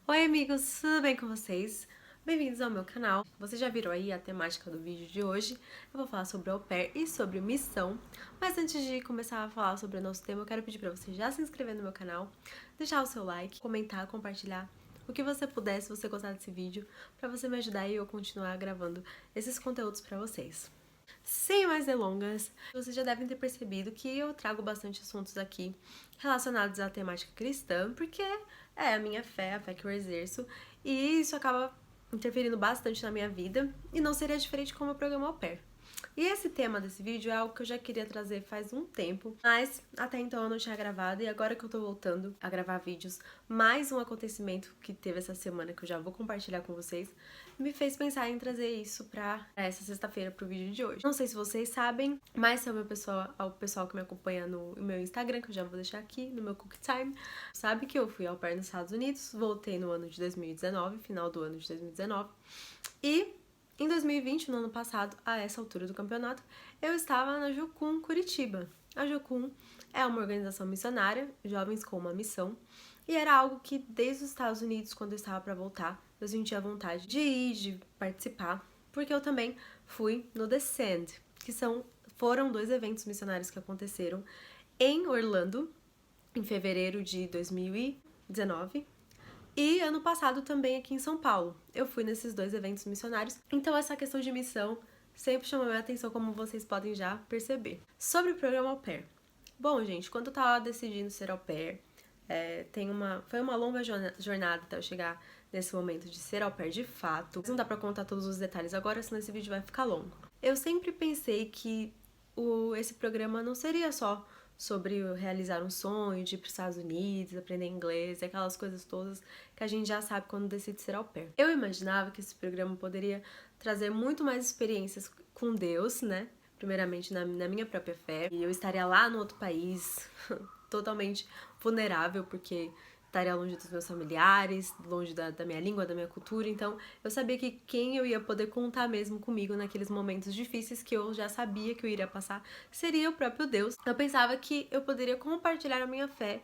Oi amigos, tudo bem com vocês? Bem-vindos ao meu canal. Vocês já viram aí a temática do vídeo de hoje. Eu vou falar sobre au pair e sobre missão. Mas antes de começar a falar sobre o nosso tema, eu quero pedir pra você já se inscrever no meu canal, deixar o seu like, comentar, compartilhar o que você puder se você gostar desse vídeo, pra você me ajudar e eu continuar gravando esses conteúdos pra vocês. Sem mais delongas, vocês já devem ter percebido que eu trago bastante assuntos aqui relacionados à temática cristã, porque é a minha fé, a fé que eu exerço, e isso acaba interferindo bastante na minha vida, e não seria diferente com o meu programa Au Pair. E esse tema desse vídeo é algo que eu já queria trazer faz um tempo, mas até então eu não tinha gravado, e agora que eu tô voltando a gravar vídeos, mais um acontecimento que teve essa semana que eu já vou compartilhar com vocês, me fez pensar em trazer isso pra essa sexta-feira pro vídeo de hoje. Não sei se vocês sabem, mas se é o pessoal que me acompanha no meu Instagram, que eu já vou deixar aqui no meu Cookie Time, sabe que eu fui au pair nos Estados Unidos, voltei no ano de 2019, final do ano de 2019, e em 2020, no ano passado, a essa altura do campeonato, eu estava na Jocum Curitiba. A Jocum é uma organização missionária, Jovens com uma Missão, e era algo que desde os Estados Unidos, quando eu estava para voltar, eu sentia vontade de ir, de participar, porque eu também fui no The Sand, que foram dois eventos missionários que aconteceram em Orlando, em fevereiro de 2019, e ano passado também aqui em São Paulo. Eu fui nesses dois eventos missionários. Então essa questão de missão sempre chamou minha atenção, como vocês podem já perceber. Sobre o programa Au Pair. Bom, gente, quando eu tava decidindo ser au pair, foi uma longa jornada até eu chegar nesse momento de ser au pair de fato. Não dá pra contar todos os detalhes agora, senão esse vídeo vai ficar longo. Eu sempre pensei que esse programa não seria só sobre realizar um sonho, de ir para os Estados Unidos, aprender inglês, aquelas coisas todas que a gente já sabe quando decide ser au pair. Eu imaginava que esse programa poderia trazer muito mais experiências com Deus, né? Primeiramente na minha própria fé. E eu estaria lá no outro país, totalmente vulnerável, porque estaria longe dos meus familiares, longe da minha língua, da minha cultura, então eu sabia que quem eu ia poder contar mesmo comigo naqueles momentos difíceis que eu já sabia que eu iria passar seria o próprio Deus. Eu pensava que eu poderia compartilhar a minha fé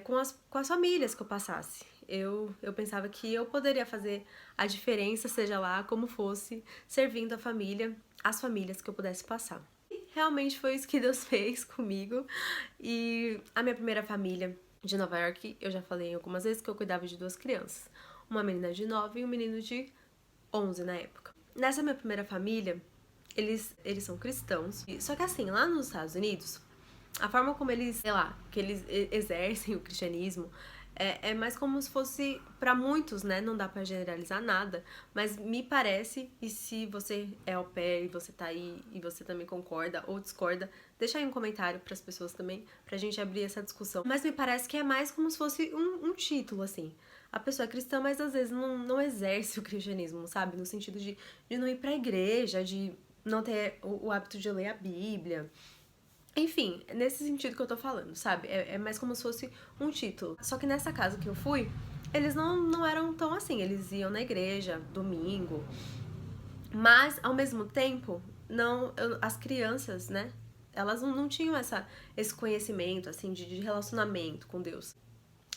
com as famílias que eu passasse. Eu pensava que eu poderia fazer a diferença, seja lá como fosse, servindo a família, as famílias que eu pudesse passar. E realmente foi isso que Deus fez comigo. E a minha primeira família de Nova York, eu já falei algumas vezes que eu cuidava de duas crianças. Uma menina de 9 e um menino de 11 na época. Nessa minha primeira família, eles são cristãos. Só que assim, lá nos Estados Unidos, a forma como eles, sei lá, que eles exercem o cristianismo é mais como se fosse para muitos, né? Não dá pra generalizar nada, mas me parece, e se você é au pair e você tá aí e você também concorda ou discorda, deixa aí um comentário pras pessoas também, pra gente abrir essa discussão. Mas me parece que é mais como se fosse um título, assim. A pessoa é cristã, mas às vezes não exerce o cristianismo, sabe? No sentido de não ir pra igreja, de não ter o hábito de ler a Bíblia. Enfim, é nesse sentido que eu tô falando, sabe? É mais como se fosse um título. Só que nessa casa que eu fui, eles não eram tão assim. Eles iam na igreja, domingo. Mas, ao mesmo tempo, as crianças, né? Elas não tinham esse conhecimento, assim, de relacionamento com Deus.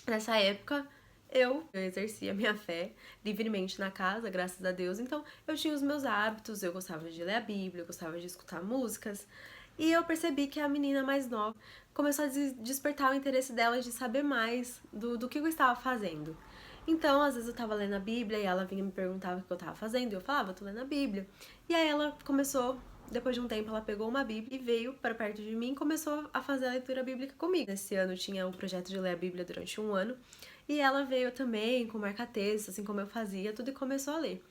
Nessa época, eu exercia minha fé livremente na casa, graças a Deus. Então, eu tinha os meus hábitos, eu gostava de ler a Bíblia, eu gostava de escutar músicas. E eu percebi que a menina mais nova começou a despertar o interesse dela de saber mais do que eu estava fazendo. Então, às vezes eu tava lendo a Bíblia e ela vinha me perguntava o que eu tava fazendo, e eu falava, tô lendo a Bíblia. E aí ela começou, depois de um tempo, ela pegou uma Bíblia e veio para perto de mim e começou a fazer a leitura bíblica comigo. Nesse ano tinha o projeto de ler a Bíblia durante um ano, e ela veio também com marca-texto, assim como eu fazia, tudo, e começou a ler.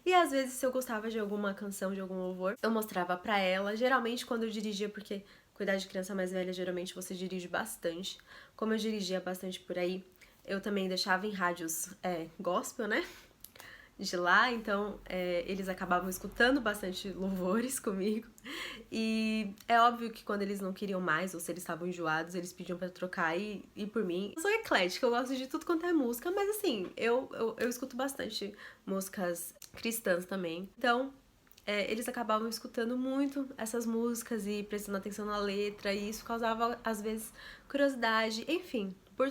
E às vezes, se eu gostava de alguma canção, de algum louvor, eu mostrava pra ela, geralmente quando eu dirigia, porque cuidar de criança mais velha, geralmente você dirige bastante. Como eu dirigia bastante por aí, eu também deixava em rádios gospel, né? De lá, então eles acabavam escutando bastante louvores comigo. E é óbvio que quando eles não queriam mais, ou se eles estavam enjoados, eles pediam pra trocar e por mim. Eu sou eclética, eu gosto de tudo quanto é música, mas assim, eu escuto bastante músicas cristãs também. Então, eles acabavam escutando muito essas músicas e prestando atenção na letra, e isso causava, às vezes, curiosidade, enfim, por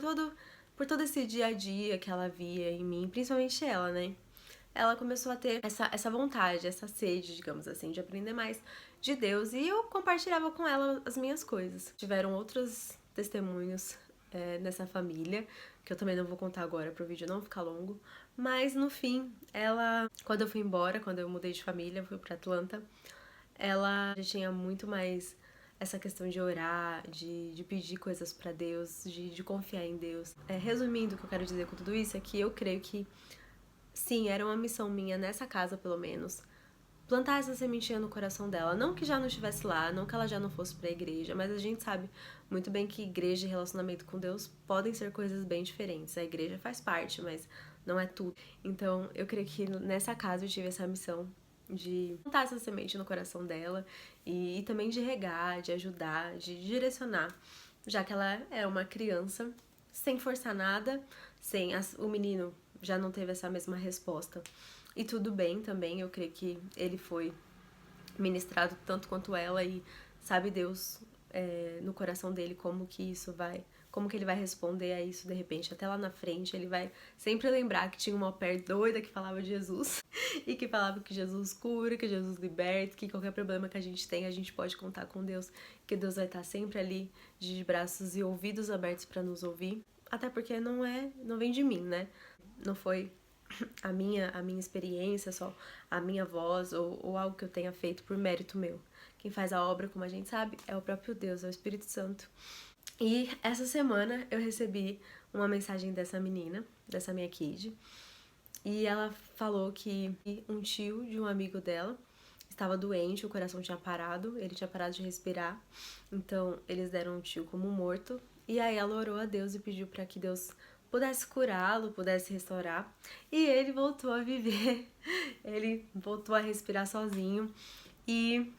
por todo esse dia a dia que ela via em mim, principalmente ela, né? Ela começou a ter essa vontade, essa sede, digamos assim, de aprender mais de Deus. E eu compartilhava com ela as minhas coisas. Tiveram outros testemunhos nessa família, que eu também não vou contar agora pro vídeo não ficar longo. Mas no fim, ela, quando eu fui embora, quando eu mudei de família, fui pra Atlanta, ela já tinha muito mais essa questão de orar, de pedir coisas pra Deus, de confiar em Deus. Resumindo, o que eu quero dizer com tudo isso é que eu creio que sim, era uma missão minha nessa casa, pelo menos, plantar essa sementinha no coração dela. Não que já não estivesse lá, não que ela já não fosse pra igreja, mas a gente sabe muito bem que igreja e relacionamento com Deus podem ser coisas bem diferentes. A igreja faz parte, mas não é tudo. Então, eu creio que nessa casa eu tive essa missão de plantar essa semente no coração dela e também de regar, de ajudar, de direcionar, já que ela é uma criança, sem forçar nada, o menino já não teve essa mesma resposta. E tudo bem também, eu creio que ele foi ministrado tanto quanto ela e sabe Deus no coração dele como que ele vai responder a isso de repente. Até lá na frente ele vai sempre lembrar que tinha uma au pair doida que falava de Jesus e que falava que Jesus cura, que Jesus liberta, que qualquer problema que a gente tem a gente pode contar com Deus, que Deus vai estar sempre ali de braços e ouvidos abertos para nos ouvir. Até porque não vem de mim, né? Não foi a minha experiência, só a minha voz ou algo que eu tenha feito por mérito meu. Quem faz a obra, como a gente sabe, é o próprio Deus, é o Espírito Santo. E essa semana eu recebi uma mensagem dessa menina, dessa minha kid, e ela falou que um tio de um amigo dela estava doente, o coração tinha parado, ele tinha parado de respirar, então eles deram o tio como morto, e aí ela orou a Deus e pediu para que Deus pudesse curá-lo, pudesse restaurar, e ele voltou a viver, ele voltou a respirar sozinho, e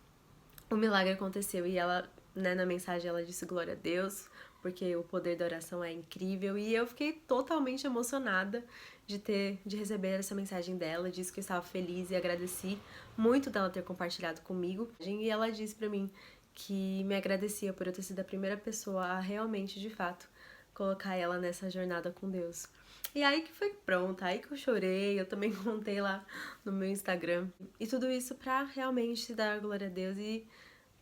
o milagre aconteceu. E ela, né, na mensagem ela disse glória a Deus, porque o poder da oração é incrível, e eu fiquei totalmente emocionada de receber essa mensagem dela. Disse que eu estava feliz e agradeci muito dela ter compartilhado comigo, e ela disse pra mim que me agradecia por eu ter sido a primeira pessoa a realmente, de fato, colocar ela nessa jornada com Deus. E aí que foi pronto, aí que eu chorei, eu também contei lá no meu Instagram. E tudo isso pra realmente dar glória a Deus e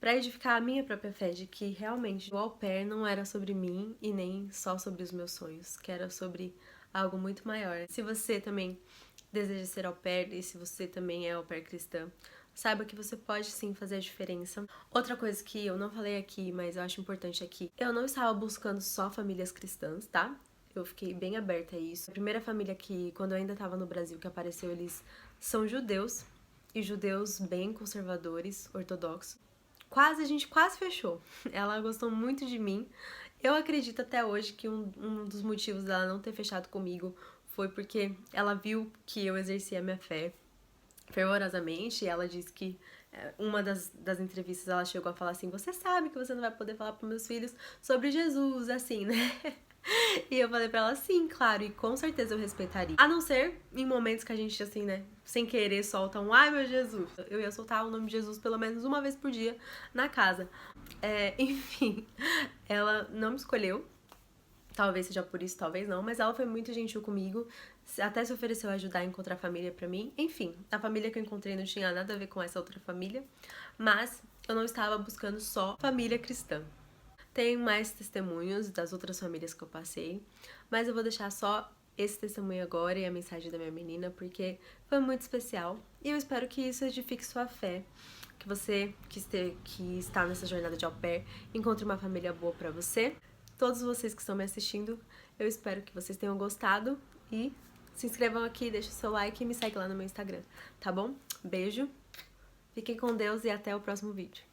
pra edificar a minha própria fé de que realmente o au pair não era sobre mim e nem só sobre os meus sonhos, que era sobre algo muito maior. Se você também deseja ser au pair e se você também é au pair cristã, saiba que você pode sim fazer a diferença. Outra coisa que eu não falei aqui, mas eu acho importante aqui, eu não estava buscando só famílias cristãs, tá? Eu fiquei bem aberta a isso. A primeira família que, quando eu ainda estava no Brasil, que apareceu, eles são judeus, e judeus bem conservadores, ortodoxos. A gente quase fechou. Ela gostou muito de mim. Eu acredito até hoje que um dos motivos dela não ter fechado comigo foi porque ela viu que eu exercia a minha fé fervorosamente, e ela disse que uma das entrevistas ela chegou a falar assim: você sabe que você não vai poder falar para meus filhos sobre Jesus, assim, né? E eu falei pra ela, sim, claro, e com certeza eu respeitaria. A não ser em momentos que a gente, assim, né, sem querer solta um ai meu Jesus. Eu ia soltar o nome de Jesus pelo menos uma vez por dia na casa. Enfim, ela não me escolheu. Talvez seja por isso, talvez não, mas ela foi muito gentil comigo, até se ofereceu a ajudar a encontrar família pra mim. Enfim, a família que eu encontrei não tinha nada a ver com essa outra família, mas eu não estava buscando só família cristã. Tem mais testemunhos das outras famílias que eu passei, mas eu vou deixar só esse testemunho agora e a mensagem da minha menina, porque foi muito especial. E eu espero que isso edifique sua fé, que você que está nessa jornada de au pair encontre uma família boa pra você. Todos vocês que estão me assistindo, eu espero que vocês tenham gostado e se inscrevam aqui, deixem o seu like e me segue lá no meu Instagram, tá bom? Beijo, fiquem com Deus e até o próximo vídeo.